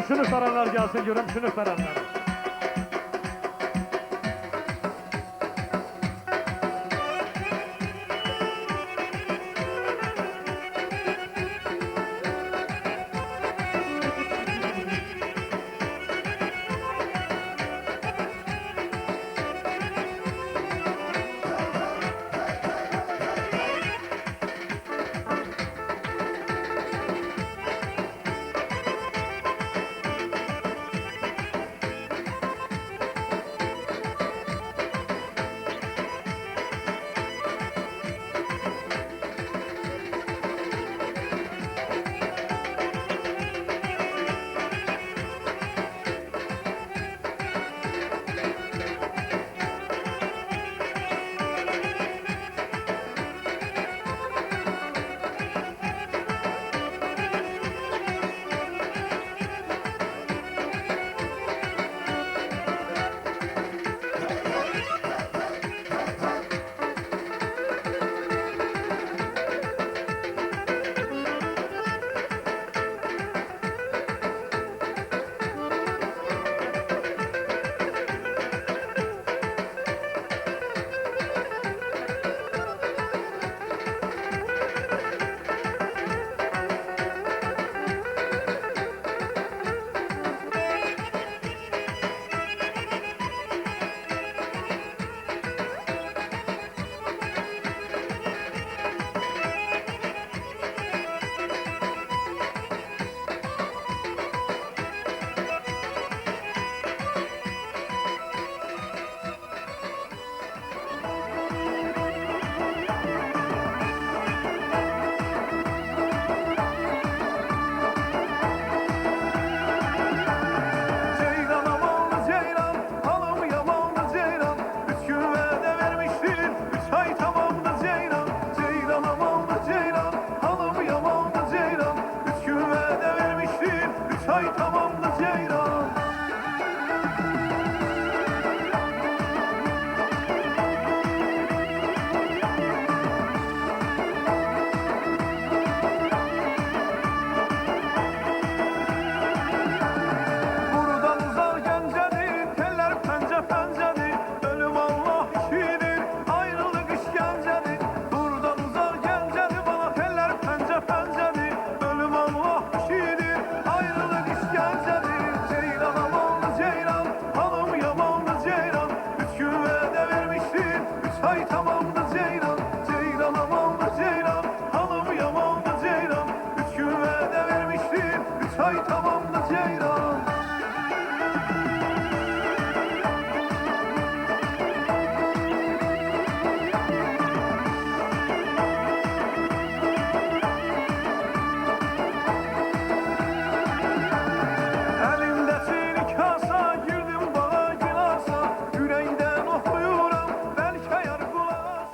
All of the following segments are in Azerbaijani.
Sınıf aranlar gelsin, görüm sınıf aranlar.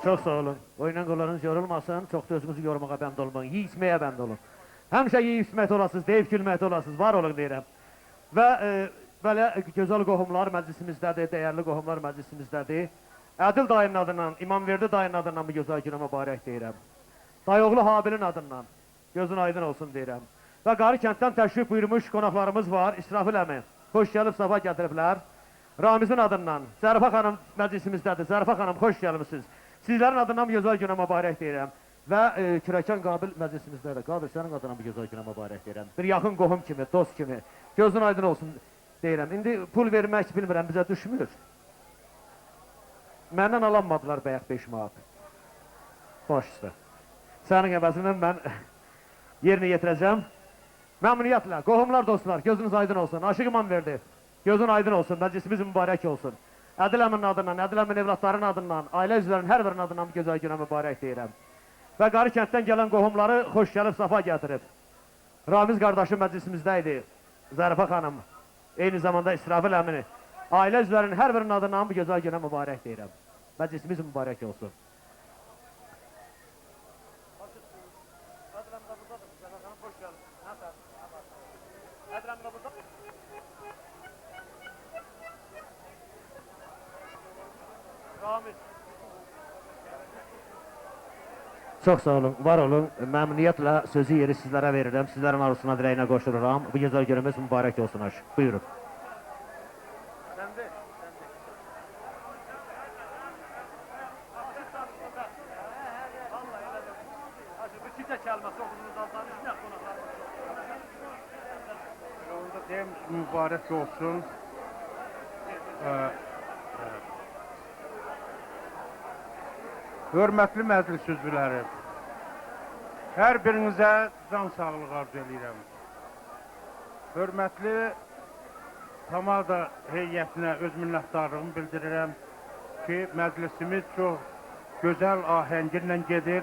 Çok sağ olun. Oynan qollarınız yorulmasın, çox da özünüzü yormağa bənd olmayın, iyi içməyə bənd olun. Həmişə iyi içməkdə olasınız, deyib gülməkdə olasınız, var olun deyirəm. Və Belə gözəl qohumlar məclisimizdədir, dəyərli qohumlar məclisimizdədir. Ədil dayının adından, İmamverdi dayının adından bu gözəl günə mübarək deyirəm. Dayoğlu Habilin adından gözün aydın olsun deyirəm. Və Qarı kənddən təşrif buyurmuş qonaqlarımız var. İsrafil əmi, xoş gəlib, safa gətiriblər. Ramizin adından, Zərifə xanım məclisimizdədir. Zərifə xanım, xoş gəlmişsiniz. Sizlərin adından bu gözəl günə mübarək deyirəm. Və Kürəkən Qabil məclisimizdədir. Qabil, sənin adından bu gözəl günə mübarək deyirəm. Bir yaxın qohum kimi, dost kimi, gözün aydın olsun deyirəm. İndi pul vermək bilmirəm, bizə düşmür. Məndən alanmadılar bəyək 5 manat. Baş üstə. Sənin əvəzindən mən yerini yetirəcəm. Məmnuniyyətlə, qohumlar, dostlar, gözünüz aydın olsun. Aşıq İmamverdi, gözün aydın olsun, məclisimiz mübarək olsun. Ədil əminin adından, Ədil əminin evlatlarının adından, ailə üzvlərinin hər birinin adından bu gözəl günə mübarək deyirəm. Və Qarı kənddən gələn qohumları xoş gəlib, safa gətirib. Ramiz qardaşım məclisimizdə idi, Zərifə xanım, eyni zamanda İsrafil əmini. Ailə üzvlərinin hər birinin adından bu gözəl günə mübarək deyirəm. Məclisimiz mübarək olsun. Çox sağ olun, var olun. Məmnuniyyətlə sözü yeri sizlərə verirəm. Sizlərin arzusuna, diləyinə qoşuluram. Bu gözəl günümüz mübarək olsun. Buyurun. Yolunda demiş mübarək olsun. Hörmətli məclis üzvləri, hər birinizə can sağlığı arzu edirəm. Hörmətli Tamada heyətinə öz minnətdarlığımı bildirirəm ki, məclisimiz çox gözəl ahəngirlə gedir,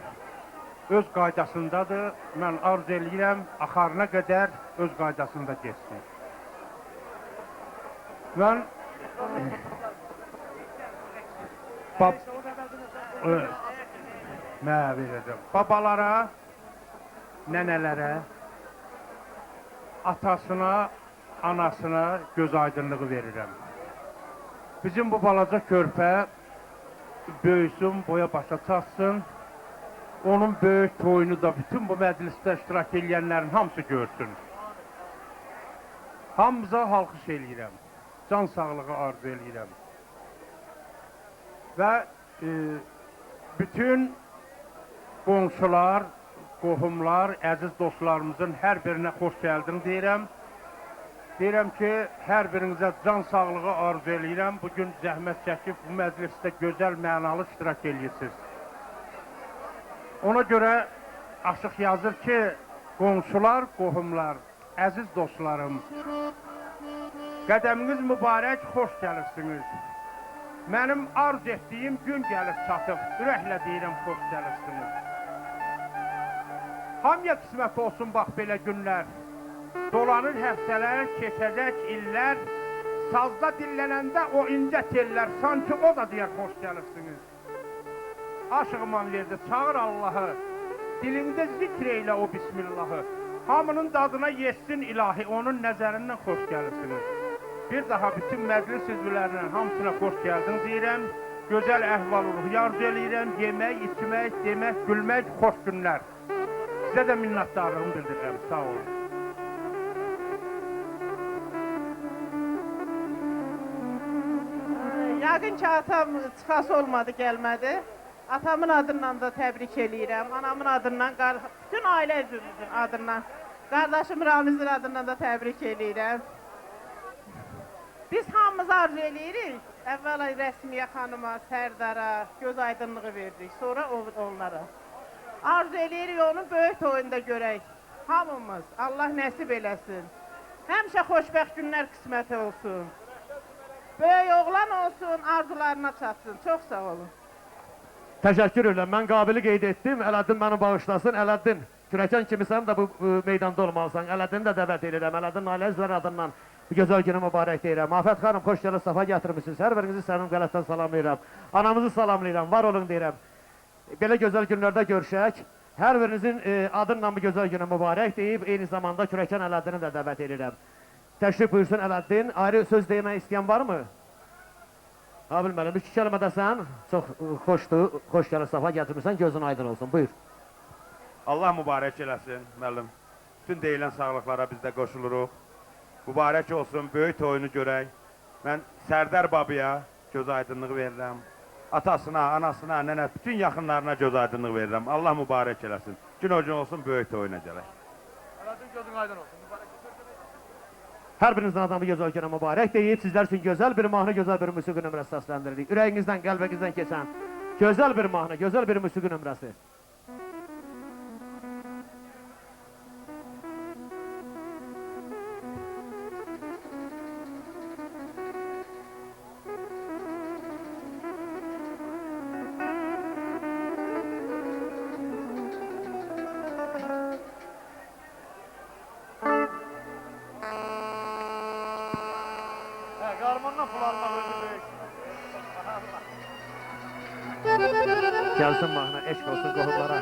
öz qaydasındadır. Mən arzu edirəm, axarına qədər öz qaydasında geçsin. Mən babalara, nənələrə, atasına, anasına göz aydınlığı verirəm. Bizim bu balaca körpə böyüsün, boya başa çatsın. Onun böyük toyunu da bütün bu məclisdə iştirak edənlərin hamısı görsün. Hamımıza halkış eləyirəm. Can sağlığı arzu eləyirəm. Və bütün qonşular, qohumlar, əziz dostlarımızın hər birinə xoş gəldin deyirəm. Deyirəm ki, hər birinizə can sağlığı arzu eləyirəm. Bugün zəhmət çəkib bu məclisdə gözəl, mənalı iştirak edirsiniz. Ona görə Aşıq yazır ki, qonşular, qohumlar, əziz dostlarım, qədəminiz mübarək, xoş gəlirsiniz. Mənim arz etdiyim gün gəlib çatıb, ürəklə deyirəm, xoş gəlirsiniz. Hamıya qismət olsun bax belə günlər, dolanır həftələr, keçəcək illər, sazda dillənəndə o incə tellər, sanki o da deyər, xoş gəlirsiniz. Aşıq İmamverdi, çağır Allahı, dilində zikr eylə o Bismillahı, hamının dadına yetsin ilahi, onun nəzərindən xoş gəlirsiniz. Bir daha bütün məclis üzvlərinin hamısına xoş gəldin deyirəm, gözəl əhval-ruhiyyə arzu eləyirəm, yemək, içmək, demək, gülmək, xoş günlər. Sizə də minnətdarlığımı bildirirəm, sağ olun. Yəqin ki, atam çıxası olmadı, gəlmədi. Atamın adından da təbrik eləyirəm, anamın adından, bütün ailə üzvümüzün adından, qardaşım Ramizin adından da təbrik eləyirəm. Biz hamımız arzu eləyirik, əvvəla Rəsmiyə xanıma, Sərdara göz aydınlığı verdik, sonra onlara. Arzu eləyirik, onun böyük toyunda görək, hamımız, Allah nəsib eləsin. Həmişə xoşbəxt günlər qisməti olsun. Böyük oğlan olsun, arzularına çatsın. Çox sağ olun. Təşəkkür edirəm. Mən Qabili qeyd etdim. Ələddin məni bağışlasın. Ələddin, Kürəkən kimi sən də bu meydanda olmalısan. Ələddini də dəvət edirəm. Ələddin ailə üzvləri adından bu gözəl günü mübarək deyirəm. Afət xanım, xoş gəlib, safa gətirmişsiniz. Hər birinizi sənin qələtdən salamlayıram. Anamızı salamlayıram. Var olun deyirəm. Belə gözəl günlərdə görüşək. Hər birinizin adınla bu gözəl günü mübarək deyib, eyni zamanda Kürəkən Ələddini də dəvət edirəm. Təşrif buyursun Ələddin. Ayrı söz demək istəyən varmı? Ha bilmərəm, 2 kəlmə desən, çox xoşdur, xoş gəlir, safa gətirmirsən, gözün aydın olsun, buyur. Allah mübarək eləsin, müəllim. Bütün deyilən sağlıqlara biz də qoşuluruq. Mübarək olsun, böyük toyunu görək. Mən Sərdar babaya göz aydınlığı verirəm. Atasına, anasına, nənə, bütün yaxınlarına göz aydınlığı verirəm. Allah mübarək eləsin. Gün o gün olsun, böyük toyuna gələk. Ələddin gözün aydın olsun. Hər birinizin adamı gözəl günə mübarək deyib, sizlər üçün gözəl bir mahnı, gözəl bir musiqi nömrəsi səsləndiririk. Ürəyinizdən, qəlbinizdən keçən gözəl bir mahnı, gözəl bir musiqi nömrəsi. Qarmondan pul almaq özü böyük. Gəlsin mahnı, eşq olsun qohumlara.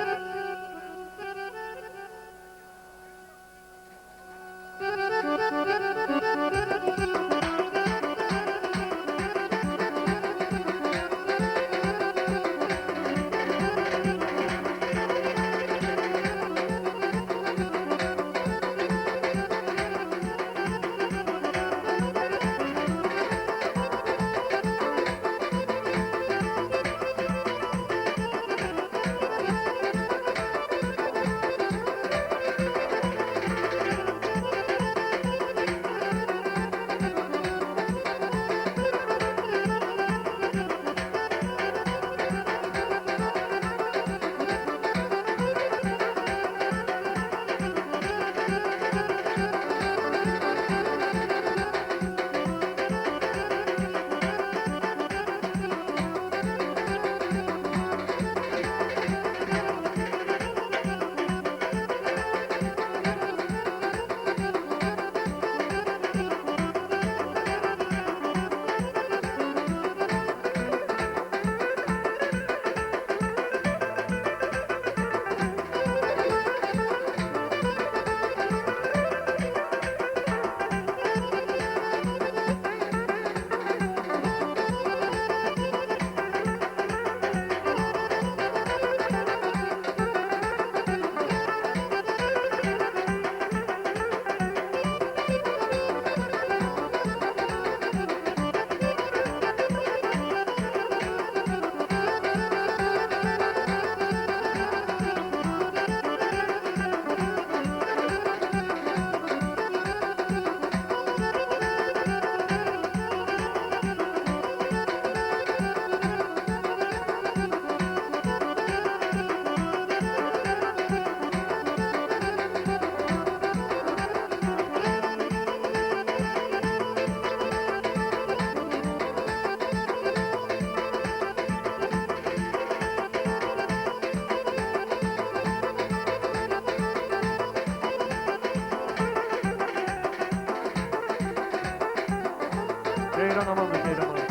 Ceyran aman da Ceyran aman.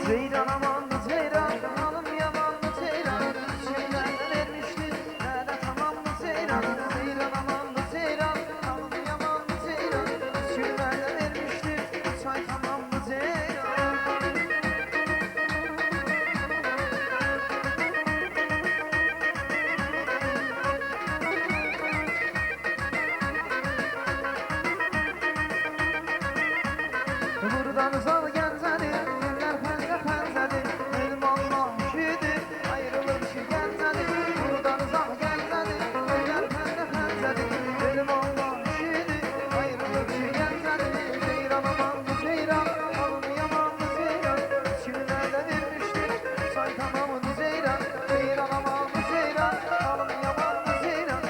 Ceyran amandı ceyran, hanım yamandı ceyran. Şeylerden ermişti, nerede tamamdı ceyran. Ceyran amandı ceyran, hanım yamandı ceyran. Şeylerden ermişti, çay tamamdı ceyran. Buradan uzal genzeli, eller pende penzeli. Benim Allah şidir, ayrılır şu genzeli. Buradan uzal genzeli, eller pende penzeli. Benim Allah şidir, ayrılır şu genzeli. Ceyran amandı ceyran, alın yamandı ceyran. Şimdilerde vermiştir, say tamamını ceyran. Ceyran amandı ceyran, alın yamandı ceyran.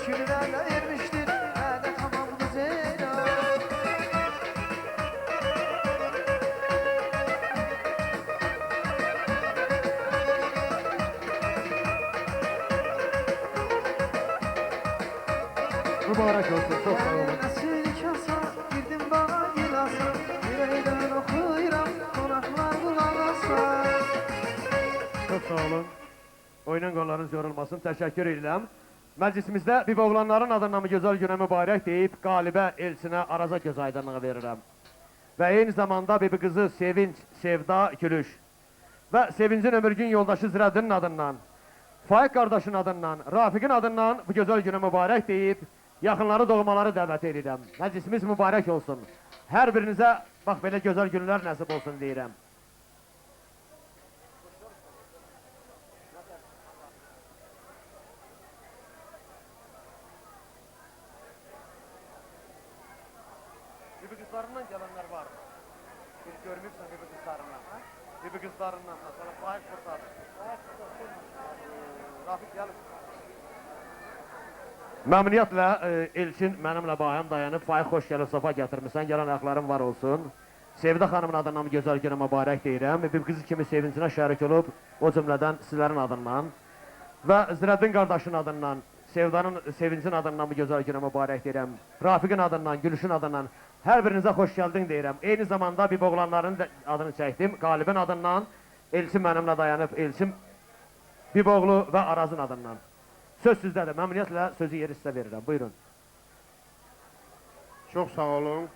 Şimdilerde vermiştir, nerede tamamını ceyran. Mübarək olsun, çox sağ olun. Nasıl kasa, girdim bana gel aslan. sağ olun. Oyunun qollarınız yorulmasın. Təşəkkür edirəm. Məclisimizdə bir oğlanların adından mı gözəl günə mübarək deyib qalibə Elçinə Araza göz aydınlığı verirəm. Və eyni zamanda bir qızı Sevinç, Sevda, Gülüş və Sevincin ömürgün yoldaşı Zirəddinin adından, Faiq qardaşın adından, Rafiqin adından bu gözəl günə mübarək deyib yaxınları doğmaları dəvət edirəm. Məclisimiz mübarək olsun. Hər birinizə bax belə gözəl günlər nəsib olsun deyirəm. Bibi qızlarından gələnlər var mı? Bir görmübsən bibi qızlarından. Bibi qızlarından mesela Faiq buradadır. Rafiq gəlir. Məmnuniyyətlə Elçin mənimlə bayam dayanıb. Faiq xoş gəlib, safa gətirmişsən. Gələn ayaqların var olsun. Sevda xanımın adından gözəl günə mübarək deyirəm. Bir qızı kimi sevincinə şərik olub, o cümlədən sizlərin adından və Zirəddin qardaşın adından, Sevdanın, Sevincin adından bu gözəl günə mübarək deyirəm. Rafiqin adından, Gülüşün adından hər birinizə xoş gəldin deyirəm. Eyni zamanda bir oğlanların adını çəkdim. Qalibin adından, Elçin mənimlə dayanıb, Elçin Biboğlu və Arazın adından. Söz sizdədir. Məmnuniyyətlə sözü yeri sizə verirəm. Buyurun. Çox sağ olun.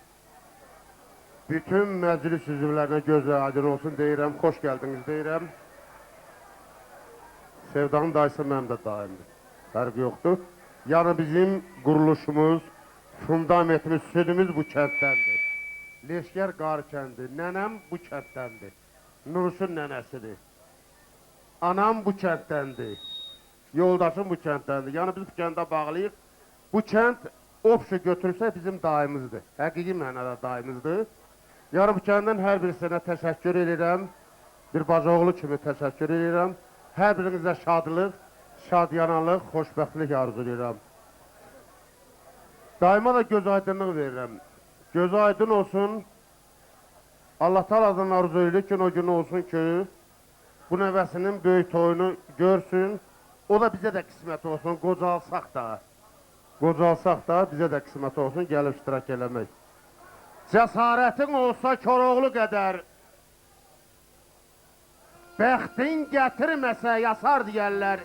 Bütün məclis üzvlərinə gözlə aydın olsun deyirəm. Xoş gəldiniz deyirəm. Sevdanın dayısı mənim də dayımdır. Fərqi yoxdur. Yəni bizim quruluşumuz, fundamentimiz, südümüz bu kənddəndir. Leşkər Qarı kəndi. Nənəm bu kənddəndir. Nuruşun nənəsidir. Anam bu kənddəndir. Yoldaşım bu kənddəndir. Yəni biz bu kəndə bağlıyıq. Bu kənd opşu götürürsə bizim dayımızdır. Həqiqi mənada dayımızdır. Yəni bu kəndin hər birisinə təşəkkür edirəm. Bir bacıoğlu kimi təşəkkür edirəm. Hər birinizə şadlıq, şadyanalıq, xoşbəxtlik arzu edirəm. Daima da göz aydınlıq verirəm. Göz aydın olsun. Allah Taala'dan arzu edir ki, o gün olsun ki, bu nəvəsinin böyük toyunu görsün. O da bizə də qismət olsun, qocalsaq da bizə də qismət olsun, gəlib iştirak eləmək. Cəsarətin olsa Koroğlu qədər, bəxtin gətirməsə yasar deyərlər.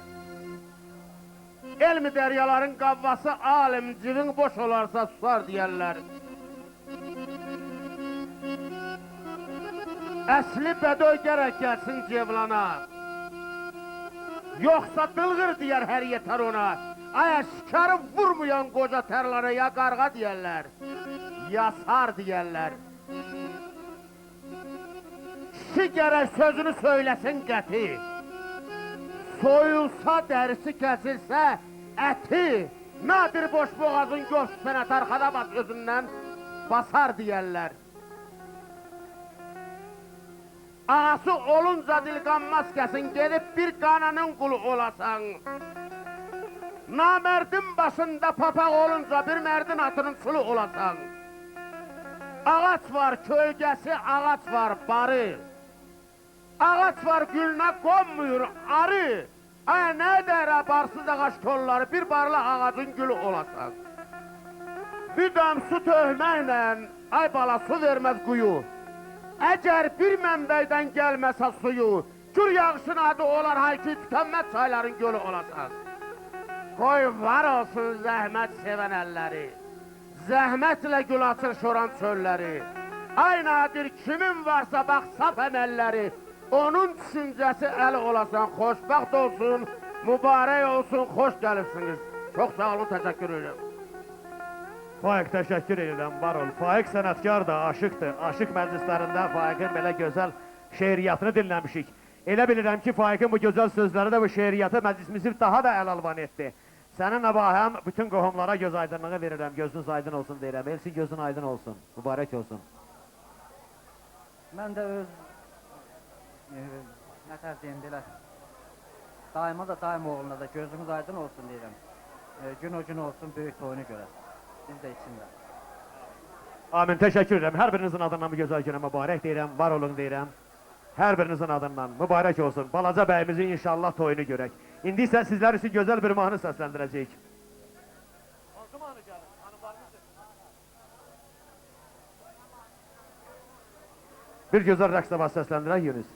Elmi dəryaların qavvası alim, civin boş olarsa susar deyərlər. Əsli bədöy gərək gəlsin cevlana. Yoxsa dılğır deyər hər yetər ona. Aya şikarı vurmayan qoca tərlara ya qarğa deyərlər, ya sar deyərlər. Kişi gərək sözünü söyləsin qəti. Soyulsa dərisi kəsilsə əti. Nadir boş boğazın göğsüsən ət arxada bas özündən basar deyərlər. Ağası olunca dil qanmaz kəsin, gedib bir qananın qulu olasan. Namərdin başında papaq olunca bir mərdin atının sulu olasan. Ağac var kölgəsi, ağac var barı. Ağac var gülünə qonmuyur arı. Ay nə dərə barsız ağac kolları, bir barlı ağacın gülü olasan. Bir dam su töhməklə, ay bala su verməz quyu. Əgər bir mənbəydən gəlməsə suyu, gür yağışın adı olar haykü tükənməz çayların gölü olasan. Qoy var olsun zəhmət sevən əlləri, zəhmətlə gül açır şoran çölləri. Ay nadir kimin varsa bax saf əməlləri, onun düşüncəsi əli olasan, xoşbəxt olsun, mübarək olsun, xoş gəlibsiniz. Çox sağ olun, təşəkkür edirəm. Faiq təşəkkür edirəm, var ol. Faiq sənətkar da, aşıqdır. Aşıq məclislərində Faiqin belə gözəl şeiriyyatını dinləmişik. Elə bilirəm ki, Faiqin bu gözəl sözləri də bu şeiriyyatı məclisimizi daha da əl-alvan etdi. Sənin əbahəm bütün qohumlara göz aydınlığı verirəm, gözünüz aydın olsun deyirəm. Elsin gözün aydın olsun, mübarək olsun. Mən də öz, nətər deyim belə, daima da daim oğluna da gözünüz aydın olsun deyirəm. Gün o gün olsun, böyük toyunu görəsiniz. Biz də içində. Amin, təşəkkür edirəm. Hər birinizin adından bu gözəl günə mübarək deyirəm, var olun deyirəm. Hər birinizin adından mübarək olsun. Balaca bəyimizin inşallah toyunu görək. İndi isə sizlər üçün gözəl bir mahnı səsləndirəcəyik. Hansı mahnı gəlir? Hanımlarınızdır. Bir gözəl rəqs səsləndirək Yunus.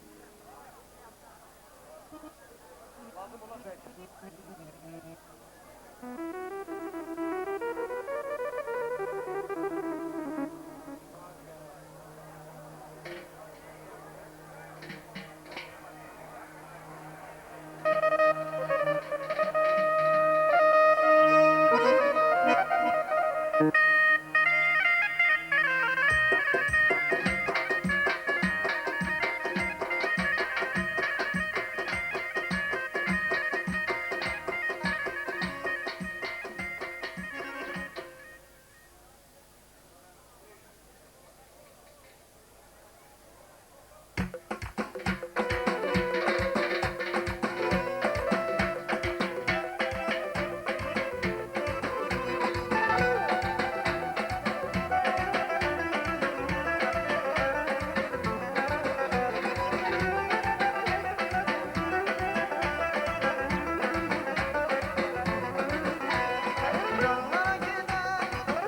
Dağlara gidey,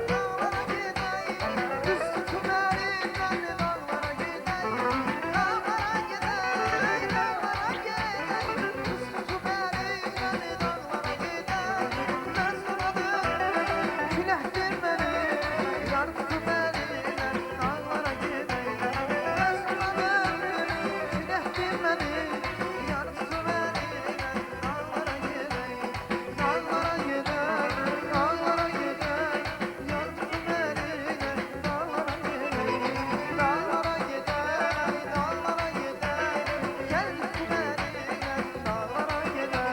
dağlara gidey, düz tutun elimden dağlara gidey. Dağlara gidey, dağlara gidey, düz tutun elimden dağlara gidey. Mesuradım, külehtir beni, yar tutun elimden dağlara gidey. Mesuradım, külehtir beni, yar tutun elimden dağlara gidey. Dağlara gidey, dağlara gidey, yar tutun elimden dağlara gidey. Dağlara gidey, dağlara gidey, gel tutun elimden dağlara gidey.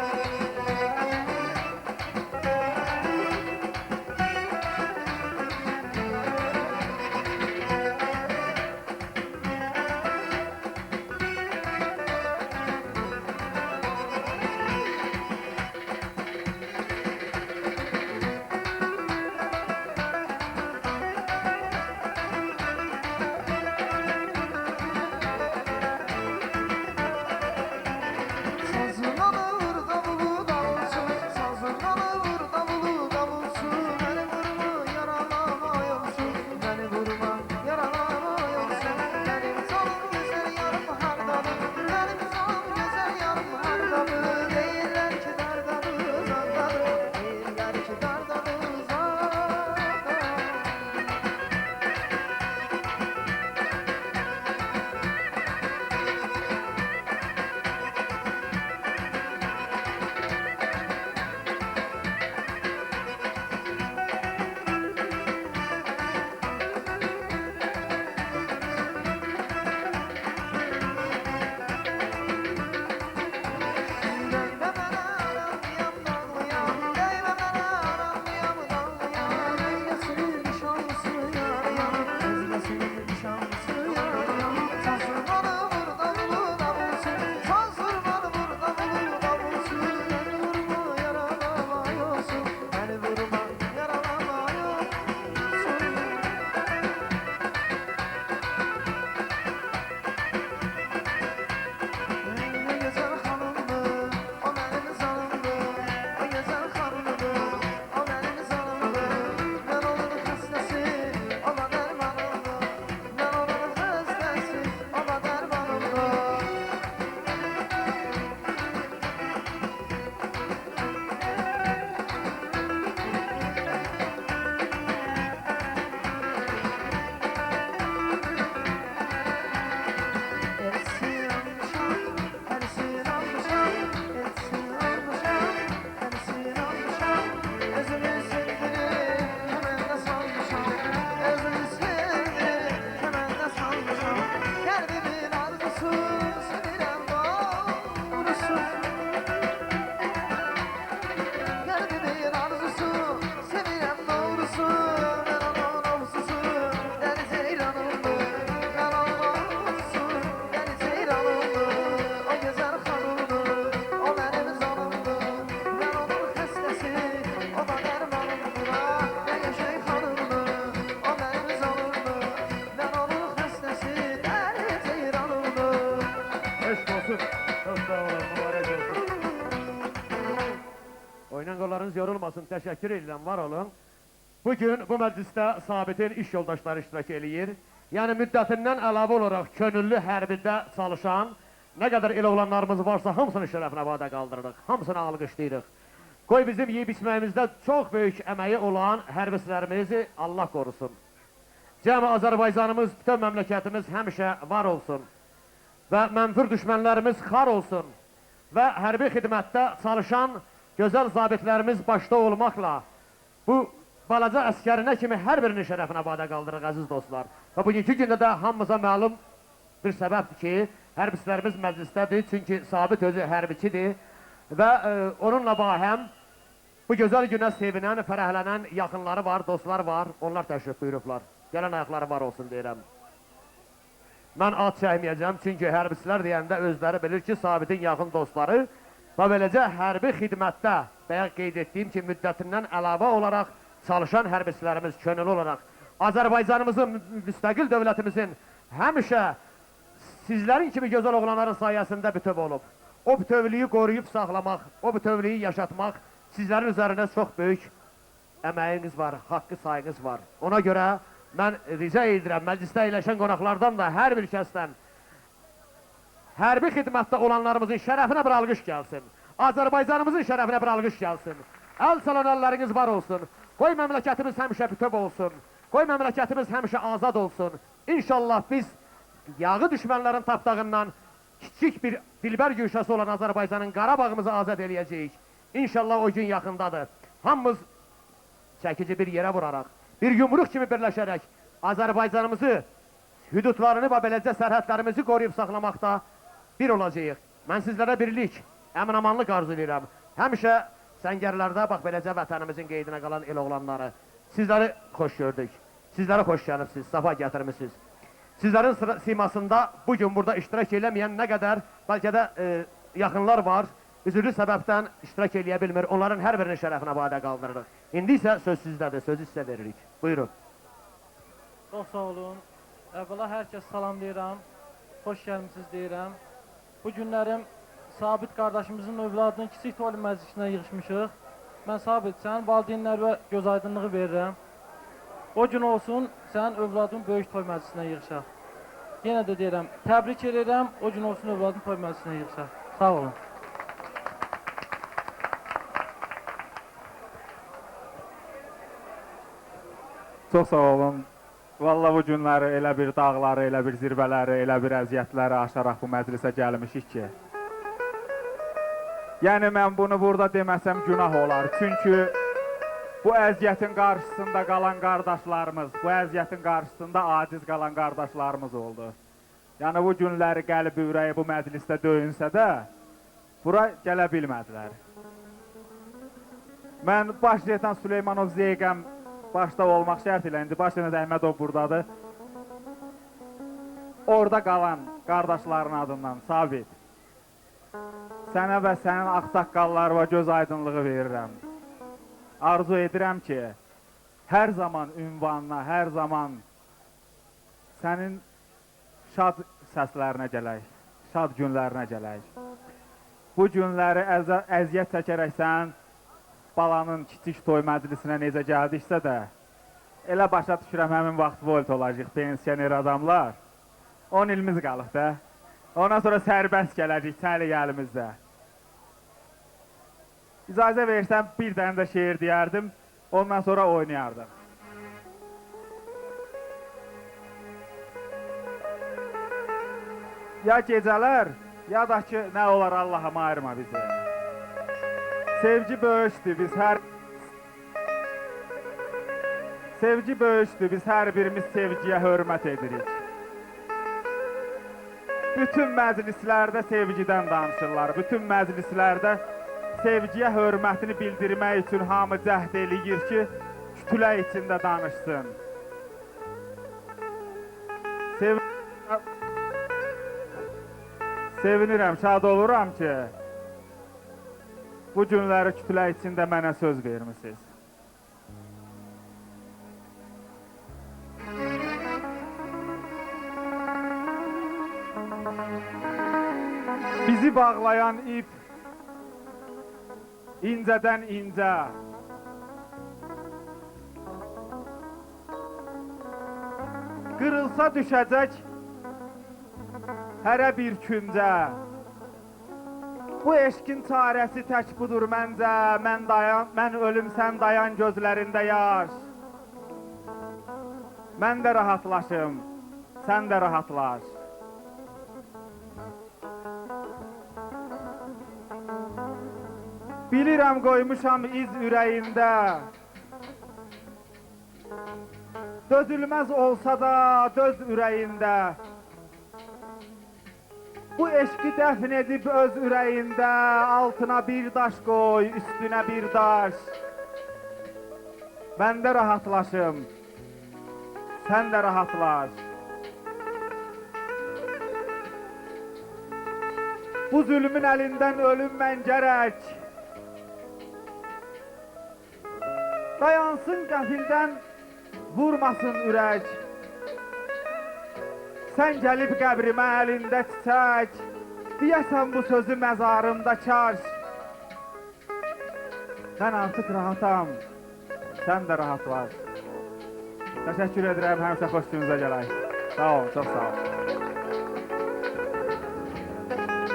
Sazından ağır davulu davulsun, sazından ağır davulu davulsun. Beni vurma yaralama yolsun, beni vurma yaralama yolsun. Benim canım güzel yarım hardadır, benim canım güzel yarım hardadır. Değiller ki dardadır zandadır, değiller ki dardadır zandadır. Değme bana aramıyam dağlıyam, değme bana aramıyam dağlıyam. Ezmesinin nişanlısı yar yanım, ezmesinin nişanlısı yar yanım. Sazırmalı vur davulu davulsun, sazırmalı vur davulu davulsun. Beni vurma yaralama yolsun, beni vurma yaralama yolsun. Ne güzel hanımdı, o benim zanımdı. O güzel hanımdı, o benim zanımdı. Ben onun hastası, o da dermanımdı. Ben onun hastası, o da dermanımdı. Ersin almışam, ersin almışam, ersin almışam, ersin almışam. Özümü sevdirir, hemen de salmışam. Özümü sevdirir, hemen de salmışam. Kalbimin arzusu, sevirem doğrusu. Kalbimin arzusu, sevirem doğrusu. Ben onun avzusu, deli ceylanımdı. Ben onun avzusu, deli ceylanımdı. O güzel hanımdı, o benim zanımdı. Ben onun hastası, o da dermanımdı. Ne yaşay hanımdı, o benim zanımdı. Ben onun hastası, deli ceylanımdı. Eşk olsun. Çok sağ olun, mübarek olsun. Oynan qollarınız yorulmasın, təşəkkür edirəm, var olun. Bugün bu məclisdə Sabitin iş yoldaşları iştirak eləyir. Yəni müddətindən əlavə olaraq könüllü hərbidə çalışan Nə qədər el oğlanlarımız varsa hamısının şərəfinə badə qaldırırıq. Hamısını alqışlayırıq. Qoy bizim yeyib içməyimizdə çox böyük əməyi olan hərbçilərimizi Allah qorusun. Cəmi Azərbaycanımız, bütün məmləkətimiz həmişə var olsun. Və mənfur düşmənlərimiz xar olsun. Və hərbi xidmətdə çalışan gözəl zabitlərimiz başda olmaqla bu balaca əskərinə kimi hər birinin şərəfinə badə qaldırırıq, əziz dostlar. Və bugünkü gündə də hamımıza məlum bir səbəbdir ki, hərbçilərimiz məclisdədir, çünki sabit özü hərbiçidir və onunla bahəm bu gözəl günə sevinən, fərəhlənən yaxınları var, dostlar var, onlar təşrif buyurublar. Gələn ayaqları var olsun deyirəm. Mən ad çəkməyəcəm, çünki hərbçilər deyəndə özləri bilir ki, sabitin yaxın dostları və beləcə hərbi xidmətdə bayaq qeyd etdiyim ki, müddətindən əlavə olaraq çalışan hərbçilərimiz könüllü olaraq Azərbaycanımızın, müstəqil dövlətimizin həmişə sizlərin kimi gözəl oğlanların sayəsində bütöv olub. O bütövlüyü qoruyub saxlamaq, o bütövlüyü yaşatmaq sizlərin üzərində çox böyük əməyiniz var, haqqı sayınız var. Ona görə mən rica edirəm, məclisdə əyləşən qonaqlardan da hər bir kəsdən hərbi xidmətdə olanlarımızın şərəfinə bir alqış gəlsin. Azərbaycanımızın şərəfinə bir alqış gəlsin. Əl salan əlləriniz var olsun. Qoy məmləkətimiz həmişə bütöv olsun. Qoy məmləkətimiz həmişə azad olsun. İnşallah biz yağı düşmənlərin tapdağından kiçik bir dilbər güşəsi olan Azərbaycanın Qarabağımızı azad eləyəcəyik. İnşallah o gün yaxındadır. Hamımız çəkici bir yerə vuraraq, bir yumruq kimi birləşərək Azərbaycanımızı, hüdudlarını və beləcə sərhədlərimizi qoruyub saxlamaqda bir olacağıq. Mən sizlərə birlik, əmin-amanlıq arzu edirəm. Həmişə səngərlərdə, bax beləcə vətənimizin qeydinə qalan el oğlanları. Sizləri xoş gördük, sizlərə xoş gəlibsiniz, safa gətirmişsiniz. Sizlərin simasında bugün burada iştirak eləməyən nə qədər, bəlkə də yaxınlar var, üzürlü səbəbdən iştirak eləyə bilmir, onların hər birinin şərəfinə badə qaldırırıq. İndi isə söz sizdədir, sözü sizə veririk. Buyurun. Çox sağ olun. Əvvəla hər kəs salamlayıram, xoş gəlmişsiniz deyirəm. Bu günlərim Sabit qardaşımızın övladının kiçik toylu məclisinə yığışmışıq. Mən Sabit, sənin valideynlər və göz aydınlığı verirəm. O gün olsun, sənin övladın böyük toy məclisinə yığışaq. Yenə də deyirəm, təbrik edirəm, o gün olsun övladın toy məclisinə yığışaq. Sağ olun. Çox sağ olun. Vallahi bu günləri elə bir dağları, elə bir zirvələri, elə bir əziyyətləri aşaraq bu məclisə gəlmişik ki. Yəni mən bunu burada deməsəm günah olar. Çünki bu əziyyətin qarşısında qalan qardaşlarımız, bu əziyyətin qarşısında aciz qalan qardaşlarımız oldu. Yəni bu günləri qəlbi ürəyi bu məclisdə döyünsə də, bura gələ bilmədilər. Mən baş leytenant Süleymanov Zeyqəm başda olmaq şərt ilə, indi baş leytenant Əhmədov buradadır. Orada qalan qardaşların adından Sabit, sənə və sənin ağsaqqallarına göz aydınlığı verirəm. Arzu edirəm ki, hər zaman ünvanına, hər zaman sənin şad səslərinə gələk, şad günlərinə gələk. Bu günləri əziyyət çəkərək sən balanın kiçik toy məclisinə necə gəldiksə də, elə başa düşürəm həmin vaxt volt olacaq, pensioner adamlar. 10 ilimiz qalıq da. Ondan sonra sərbəst gələcək, səli əlimizdə. İcazə versəm, bir dənə də şeir deyərdim, ondan sonra oynayardım. Ya gecələr, ya da ki, nə olar Allah'ım ayırma bizi. Sevgi böyüşdür, Sevgi böyüşdür, biz hər birimiz sevgiyə hörmət edirik. Bütün məclislərdə sevgidən danışırlar, bütün məclislərdə sevgiyə hörmətini bildirmək üçün hamı cəhd eləyir ki, kütülə içində danışsın. Sevinirəm, şad oluram ki, bu günləri kütülə içində mənə söz vermişsiniz. Bizi bağlayan ip incədən incə, qırılsa düşəcək hərə bir küncə. Bu eşqin çarəsi tək budur məncə, mən ölüm sən dayan gözlərində yaş. Mən də rahatlaşım, sən də rahatlaş. Bilirəm qoymuşam iz ürəyində. Dözülməz olsa da döz ürəyində. Bu eşqi dəfn edib öz ürəyində, altına bir daş qoy, üstünə bir daş. Mən də rahatlaşım, sən də rahatlaş. Bu zülmün əlindən ölüm mən gərək. Dayansın qəfildən, vurmasın ürək. Sən gəlib qəbrimə əlində çiçək, deyəsən bu sözü məzarımda kaş. Mən artıq rahatam, sən də rahatlaş. Təşəkkür edirəm, həmişə xoş gününüzə gələk. Sağ olun, çox sağ olun.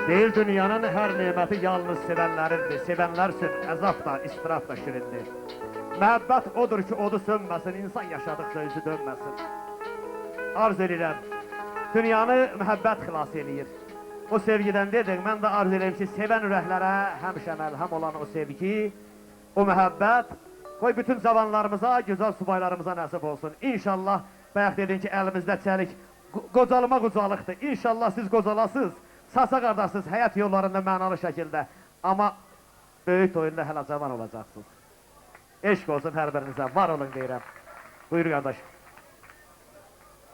Deyil dünyanın hər neməti yalnız sevənlərindir. Sevənlər üçün əzab da, istiraf da şirindir. Məhəbbət odur ki, odu sönməsin, insan yaşadıqca özü dönməsin. Arz edirəm, dünyanı məhəbbət xilas eləyir. O sevgidən dedik, mən də arz edirəm ki, sevən ürəklərə həmişə məlhəm olan o sevgi, o məhəbbət, qoy bütün cavanlarımıza, gözəl subaylarımıza nəsib olsun. İnşallah, bayaq dedin ki, əlimizdə çəlik, qocalıma qocalıqdır. İnşallah siz qocalasız, sasa qardaşsınız, həyat yollarında mənalı şəkildə. Amma böyük toyunda hələ cavan olacaqsınız. Eşq olsun hər birinizə, var olun deyirəm. Buyur qardaş.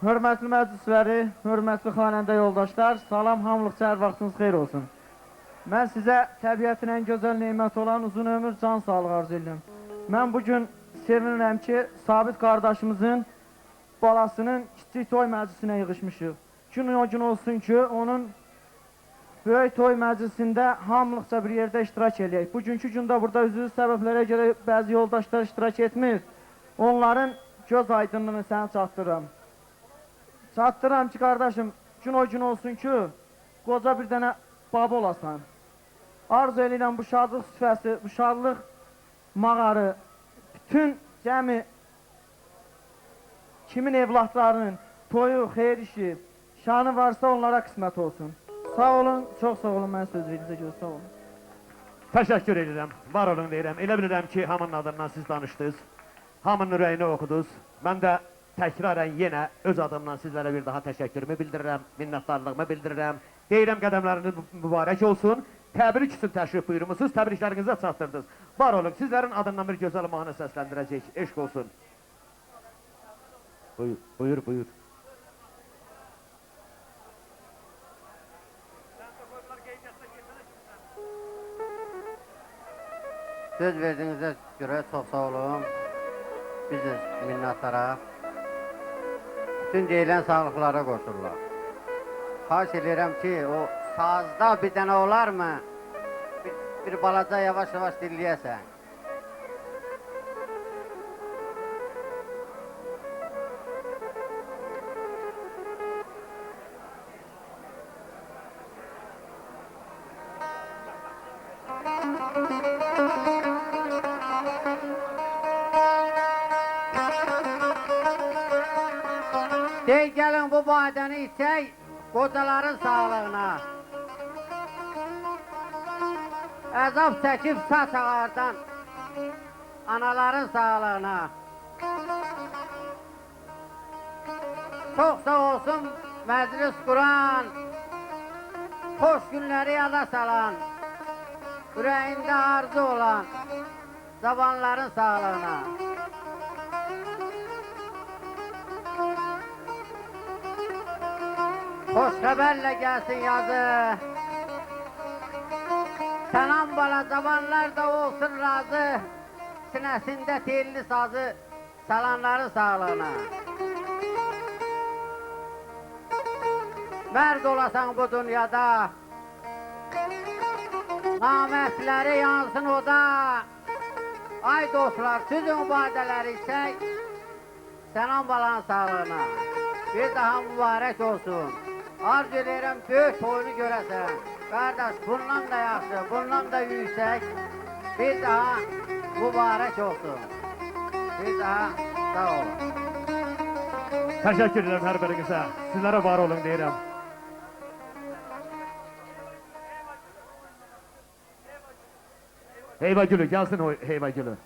Hörmətli məclisləri, hörmətli xanəndə yoldaşlar, salam, hamılıq çər vaxtınız xeyir olsun. Mən sizə təbiətin ən gözəl neymət olan uzun ömür, can sağlıq arzu edirəm. Mən bugün sevinirəm ki, Sabit qardaşımızın balasının kiçik toy məclisinə yığışmışıq. Gün o gün olsun ki, onun böyük toy məclisində hamılıqca bir yerdə iştirak edək. Bugünkü gündə burada üzrü səbəblərə görə bəzi yoldaşlar iştirak etmir. Onların göz aydınlığını sənə çatdırıram. Çatdırıram ki, qardaşım, gün o gün olsun ki, qoca bir dənə baba olasan. Arzu edirəm bu şadlıq süfəsi, bu şadlıq mağarı, bütün cəmi kimin evlatlarının toyu, xeyir işi, şanı varsa onlara qismət olsun. Sağ olun, çox sağ olun, mən söz verilizə görə sağ olun. Təşəkkür edirəm, var olun deyirəm. Elə bilirəm ki, hamının adından siz danışdınız, hamının ürəyini oxudunuz. Mən də təkrarən yenə öz adımdan sizlərə bir daha təşəkkürümü bildirirəm, minnətdarlığımı bildirirəm. Deyirəm, qədəmləriniz mübarək olsun. Təbrik üçün təşrif buyurmusunuz, təbriklərinizə çatdırdınız. Var olun, sizlərin adından bir gözəl mahnı səsləndirəcək. Eşq olsun. Buyur, buyur, buyur. Söz verdiyinizə görə çox sağ olun. Biz də minnətdarıq. Bütün deyilən sağlıqlara qoşurlar. Xahiş edirəm ki, o sazda bir dənə olarmı? Bir balaca yavaş-yavaş dinləyəsən. Dey gəlin bu badəni içək, qocaların sağlığına. Əzab çəkib saç ağardan, anaların sağlığına. Çox sağ olsun məclis quran, xoş günləri yada salan, ürəyində arzu olan zamanların sağlığına. Xoş xəbərlə gəlsin yazı. Sənan bala cavanlar da olsun razı. Sinəsində telli sazı salanların sağlığına. Mərd olasan bu dünyada. Namərdləri yansın oda. Ay dostlar, tüzün badələri içək. Sənan balanın sağlığına. Bir daha mübarək olsun. Arzu edirəm böyük toyunu görəsən. Qardaş, bundan da yaxşı, bundan da yüksək. Bir daha mübarək olsun. Bir daha sağ olun. Təşəkkür edirəm hər birinizə. Sizlərə var olun deyirəm. Heyva gülü, gəlsin o heyva gülü.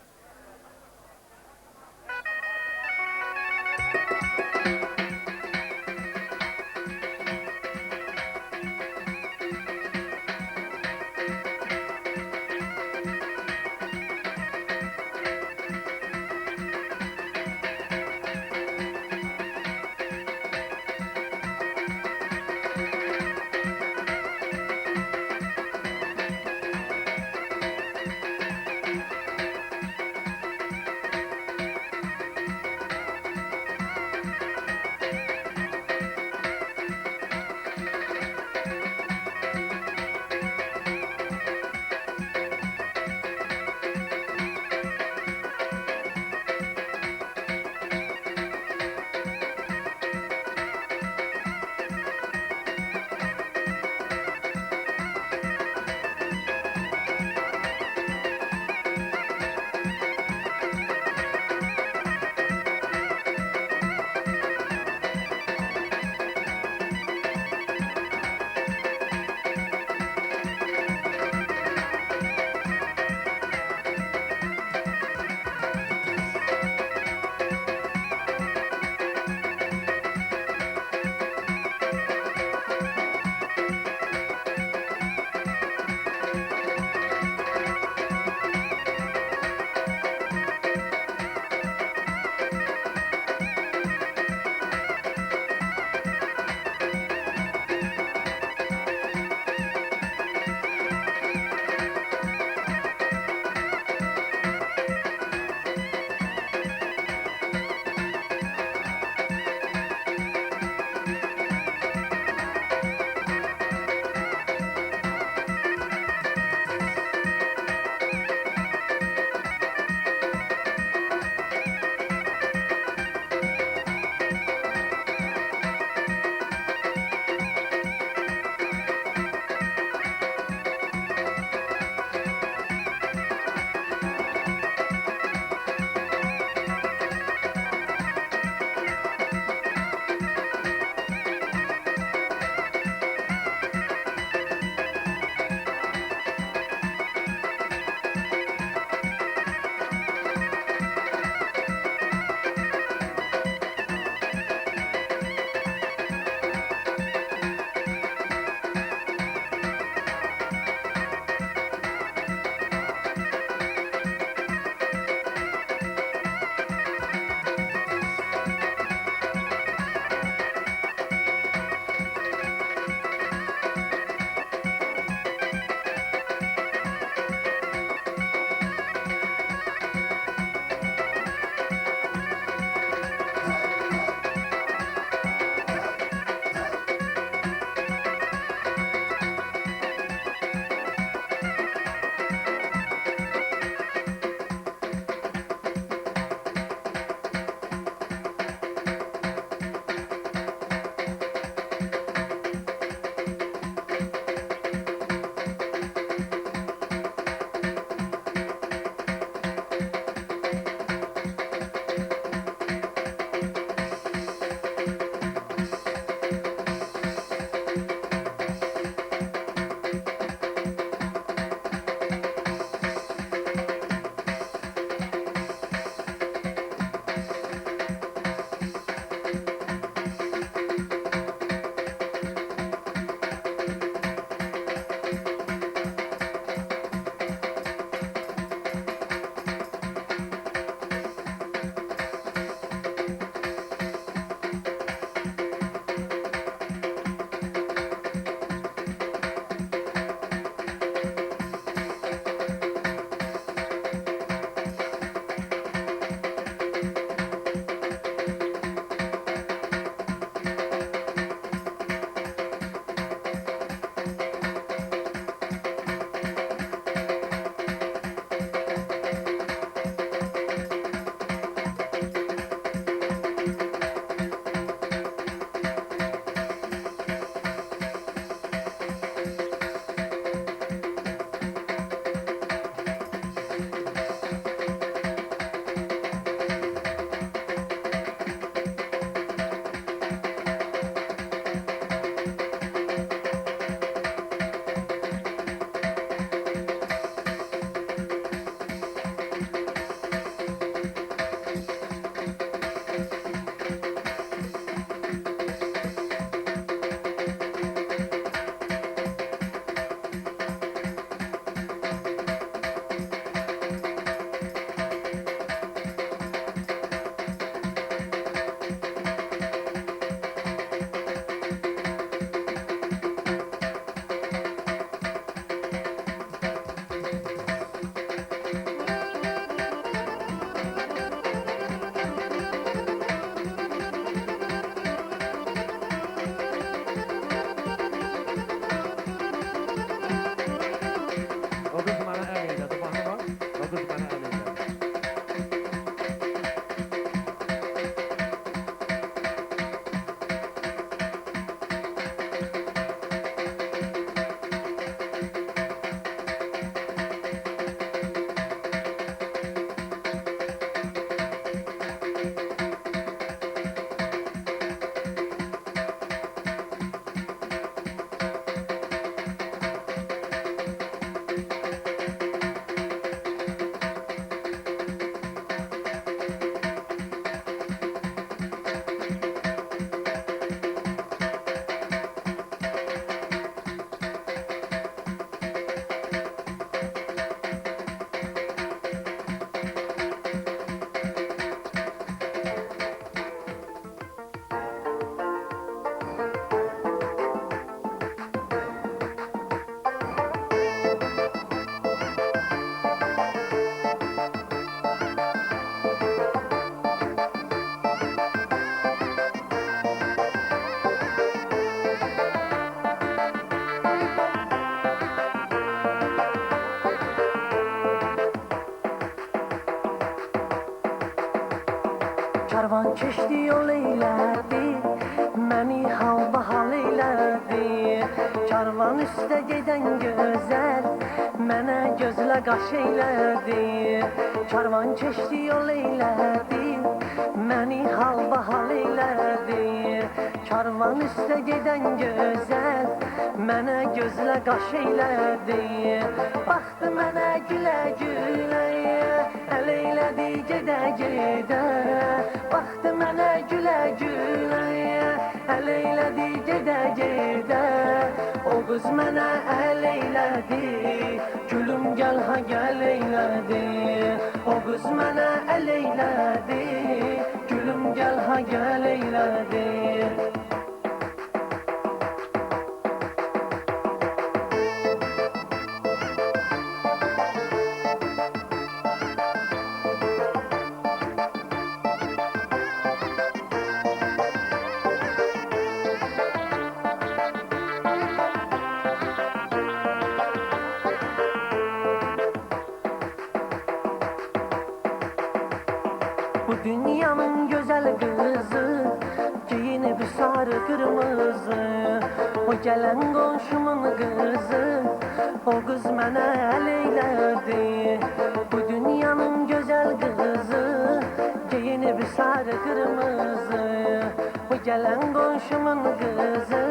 Karvan keçdi yol eylədi, məni hal-bahal eylədi. Karvan üstə gedən gözəl, mənə gözlə qaş eylədi. Karvan keçdi yol eylədi, məni hal-bahal eylədi. Karvan üstə gedən gözəl, mənə gözlə qaş eylədi. Baxdı mənə gülə-gülə, əl eylədi gedə-gedə. Baxdı mənə gülə-gülə, əl eylədi gedə-gedə. O qız mənə əl eylədi, gülüm gəl ha gəl eylədi. O qız mənə əl eylədi, gülüm gəl ha gəl eylədi. Bu dünyanın güzel kızı, giyinip sarı kırmızı. O gelen komşumun kızı, o kız mənə əl eylədi. Bu dünyanın güzel kızı, giyinip sarı kırmızı. O gelen komşumun kızı,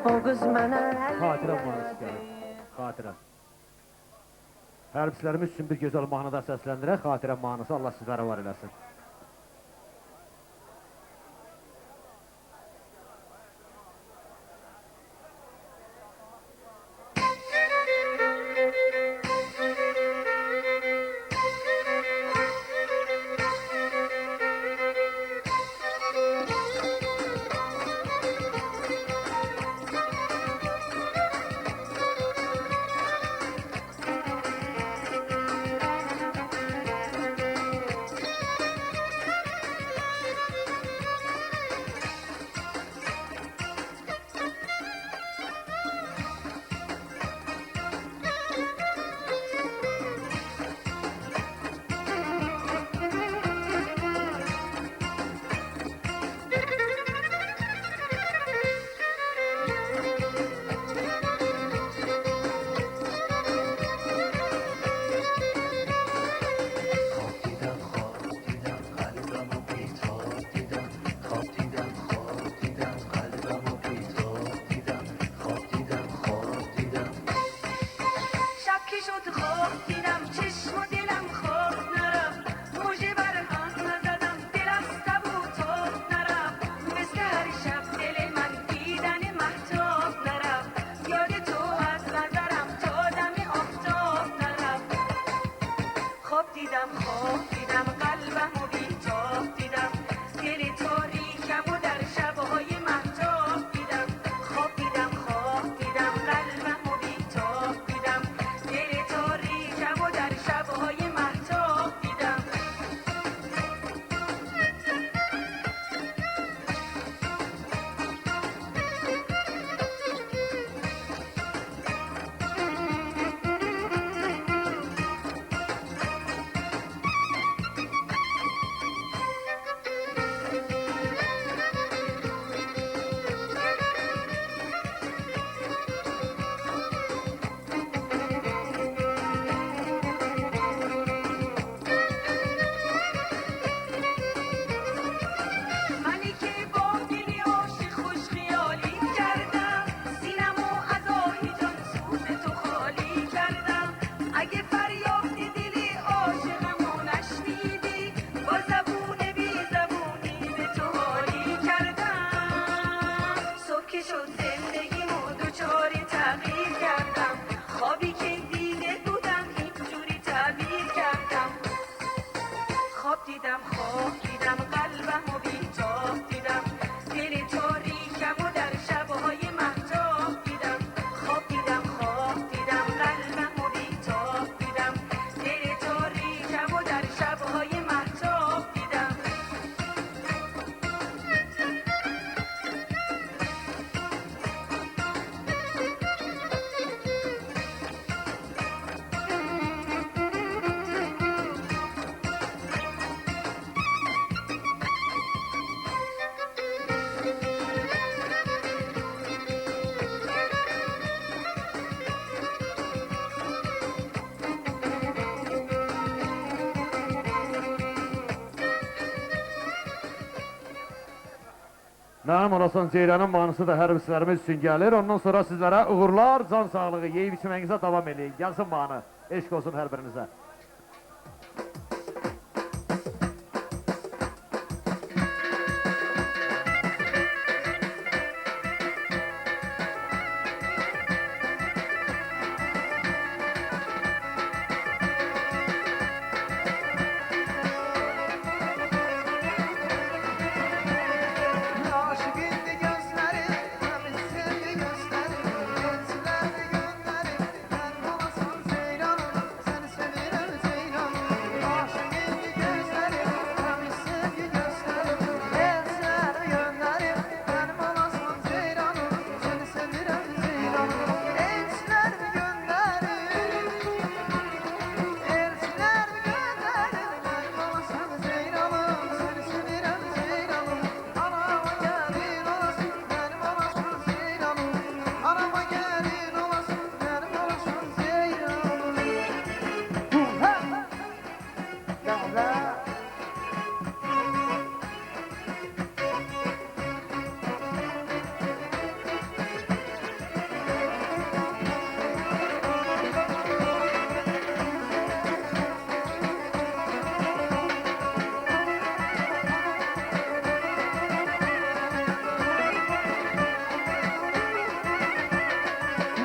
o kız mənə əl Xatirəm mahnısı gəlir. Xatirəm. Hərbçilərimiz üçün bir gözəl mahnıda səsləndirək. Xatirəm mahnısı Allah sizlərə var eləsin. Mənim olasan Ceyranın mahnısı da hərbçilərimiz üçün gəlir. Ondan sonra sizlərə uğurlar, can sağlığı, yeyib içməyinizə davam eləyin. Gəlsin mahnı. Eşq olsun hər birinizə. Aşık indi gözleri, temiz sevgi gösteri, gençler gönleri, ben olasam Ceylanım, seni severim Ceylanım. Aşık indi gözleri, temiz sevgi gösteri, gençler gönleri, ben olasam Ceylanım, seni severim Ceylanım. Gençler gönleri, elçiler gönleri, ben olasam Ceylanım, seni severim Ceylanım. Anama gelin olasın, benim olasın Ceylanım. Anama gelin olasın, benim olasın Ceylanım. Gel.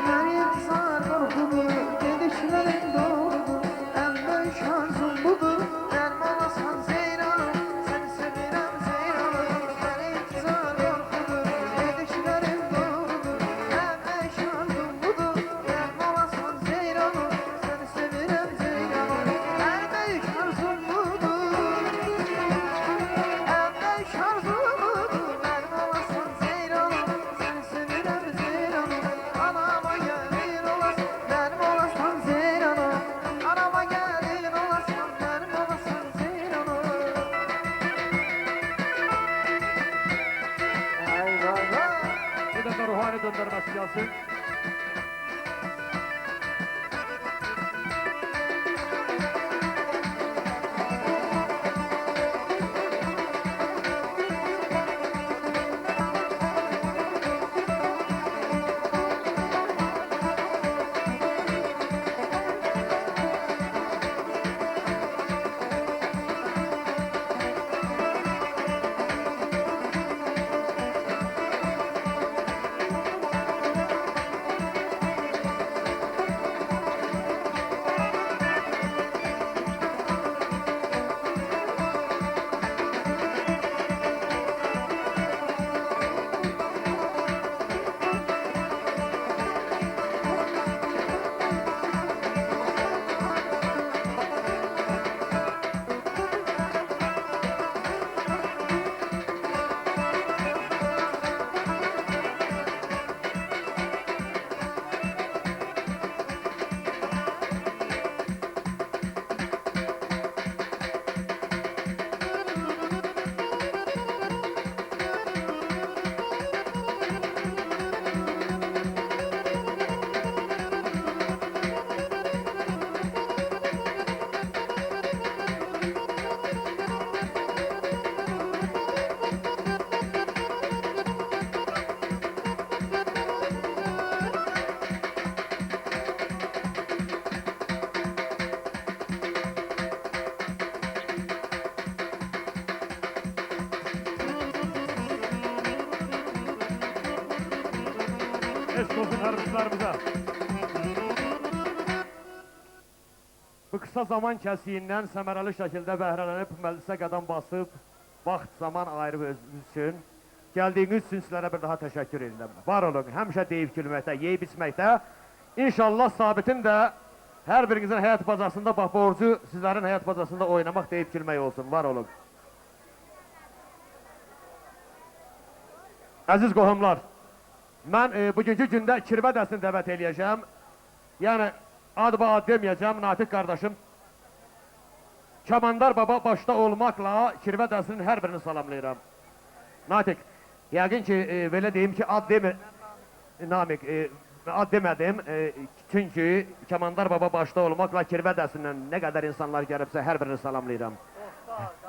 Her insan korkudur, gedişlerin doğrudur. En büyük arzum budur, benim olasan Ceylanım, seni severim Ceylanım. Her insan korkudur, gedişlerin doğrudur. En büyük arzum budur, benim olasan Ceylanım, seni severim Ceylanım. En büyük arzum budur, en büyük arzum budur, benim olasan Ceylanım, seni severim Ceylanım. Anama gelin olasın, benim olasın Ceylanım. Anama gelin olasın, benim olasın Ceylanım. Eyvallah. Bir dəfə ruhani döndərməsi gəlsin. Eşq olsun hərbçilərimizə. Bu qısa zaman kəsiyindən səmərəli şəkildə bəhrələnib, məclisə qədəm basıb, vaxt, zaman ayırıb özünüz üçün, gəldiyiniz üçün sizlərə bir daha təşəkkür edirəm. Var olun, həmişə deyib gülməkdə, yeyib içməkdə. İnşallah Sabitin də hər birinizin həyat bacasında, bax, borcu sizlərin həyat bacasında oynamaq deyib gülmək olsun. Var olun. Əziz qohumlar, mən bugünkü gündə Kirvə dəstini dəvət eləyəcəm. Yəni, ad-ba-ad deməyəcəm, Natiq qardaşım. Kamandar baba başda olmaqla Kirvə dəstinin hər birini salamlayıram. Natiq, yəqin ki, belə deyim ki, ad demir, Namiq, ad demədim, çünki Kamandar baba başda olmaqla Kirvə dəstindən nə qədər insanlar gəlibsə, hər birini salamlayıram.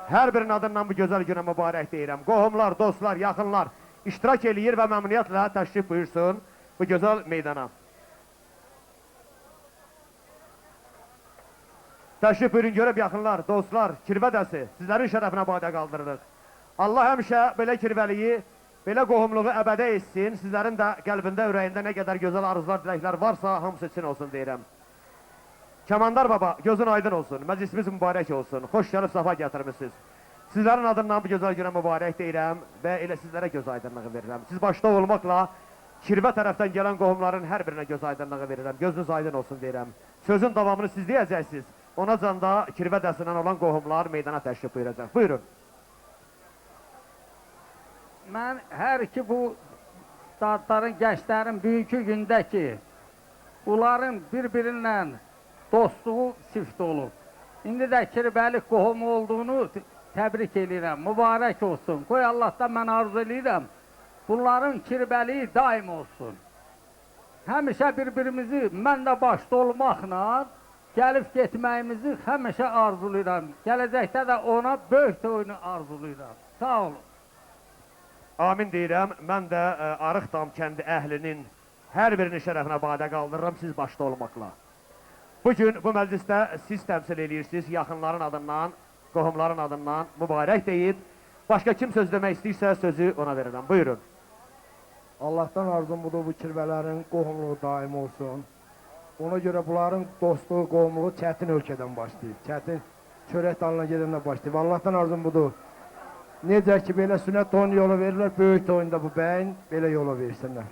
Hər birinin adından bu gözəl günə mübarək deyirəm. Qohumlar, dostlar, yaxınlar, iştirak eləyir və məmnuniyyətlə təşrif buyursun bu gözəl meydana. Təşrif buyurun görüb yaxınlar, dostlar, kirvədəsi, sizlərin şərəfinə badə qaldırırıq. Allah həmişə belə kirvəliyi, belə qohumluğu əbədə etsin, sizlərin də qəlbində, ürəyində nə qədər gözəl arzular, diləklər varsa, hamısı için olsun deyirəm. Kəmandar baba, gözün aydın olsun, məclisimiz mübarək olsun, xoş gəlib safa gətirmişsiniz. Sizlərin adından bu gözəl günə mübarək deyirəm və elə sizlərə göz aydınlığı verirəm. Siz başda olmaqla kirvə tərəfdən gələn qohumların hər birinə göz aydınlığı verirəm, gözünüz aydın olsun deyirəm. Sözün davamını siz deyəcəksiniz, ona can da kirvə dəsindən olan qohumlar meydana təşrif buyuracaq. Buyurun. Mən hər iki bu statların, gənclərin bugünkü gündə ki, bunların bir-birinlə dostluğu sift olub. İndi də kirbəli qohumu olduğunu təbrik edirəm, mübarək olsun. Qoy Allahdan mən arzu edirəm, bunların kirbəliyi daim olsun. Həmişə bir-birimizi, mən də başda olmaqla, gəlib getməyimizi həmişə arzulayıram. Gələcəkdə də ona böyük toyunu arzulayıram. Sağ olun. Amin deyirəm, mən də Arıqdam kəndi əhlinin hər birinin şərəfinə badə qaldırıram siz başda olmaqla. Bugün bu məclisdə siz təmsil edirsiniz, yaxınların adından, qohumların adından mübarək deyib. Başqa kim söz demək istəyirsə sözü ona verirəm. Buyurun. Allahdan arzum budur bu kirvələrin qohumluğu daim olsun. Ona görə bunların dostluğu, qohumluğu çətin ölkədən başlayıb. Çətin çörək dalına gedəndə başlayıb. Allahdan arzum budur. Necə ki, belə sünət toyunu yolu verirlər, böyük toyunda bu bəyin belə yolu versinlər.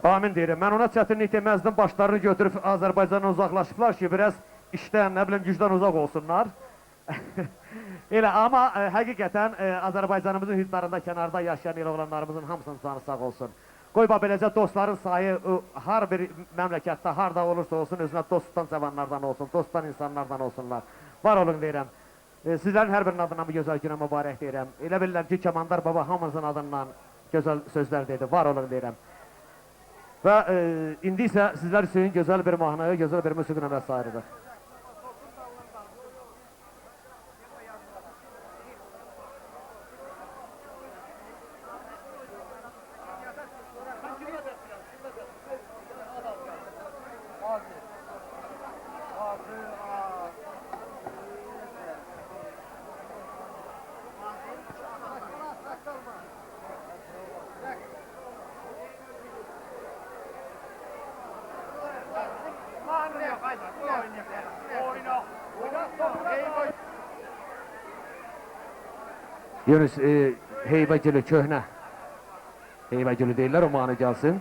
Amin deyirəm. Mən ona çətinlik deməzdim, başlarını götürüb Azərbaycandan uzaqlaşıblar ki, biraz işdən, nə bilim, gücdən uzaq olsunlar. Elə, amma həqiqətən Azərbaycanımızın hüdudlarında, kənarda yaşayan el oğlanlarımızın hamısının canı sağ olsun. Qoy beləcə dostların sayı hər bir məmləkətdə, harada olursa olsun, özünə dost tutan cavanlardan olsun, dost tutan insanlardan olsunlar. Var olun deyirəm. Sizlərin hər birinin adından bu gözəl günə mübarək deyirəm. Elə bilirəm ki, Kəmandar baba hamımızın adından gözəl sözlər dedi, var olun deyirəm. Və indi isə sizlər üçün gözəl bir mahnı, gözəl bir musiqi nömrəsi ayrıdır. Yunus, Heybəcili köhnə. Heybəcili deyirlər, o mahnı gəlsin.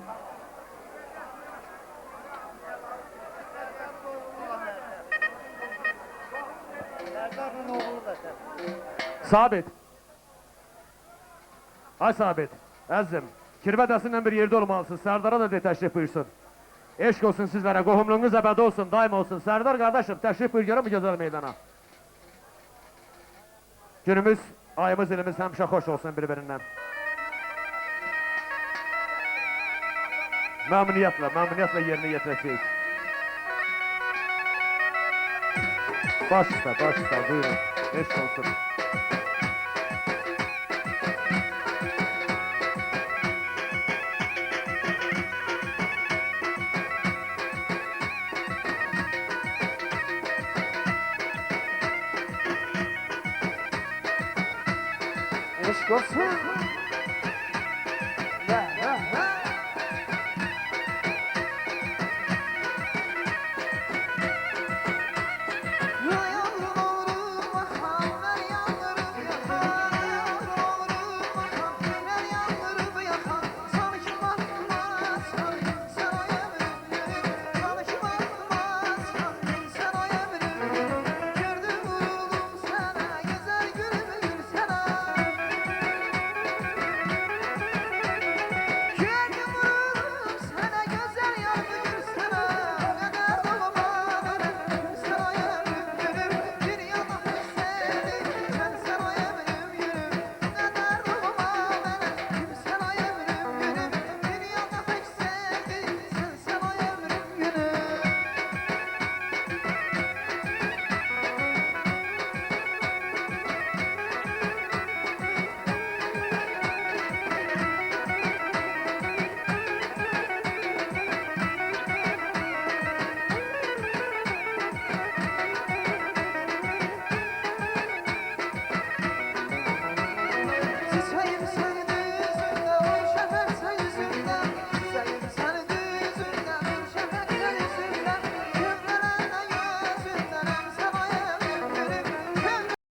Sabit. Ay Sabit, əzim, kirvədəsindən bir yerdə olmalısın, Sərdara da de təşrif buyursun. Eşq olsun sizlərə, qohumluğunuz əbədi olsun, daim olsun. Sərdar qardaşım, təşrif buyur görəm bu gözəl meydana. Günümüz, ayımız, ilimiz həmişə xoş olsun bir-birindən. Məmnuniyyətlə yerinə yetirəcəyik. Baş üstə, buyurun, eşq olsun. Eşq olsun.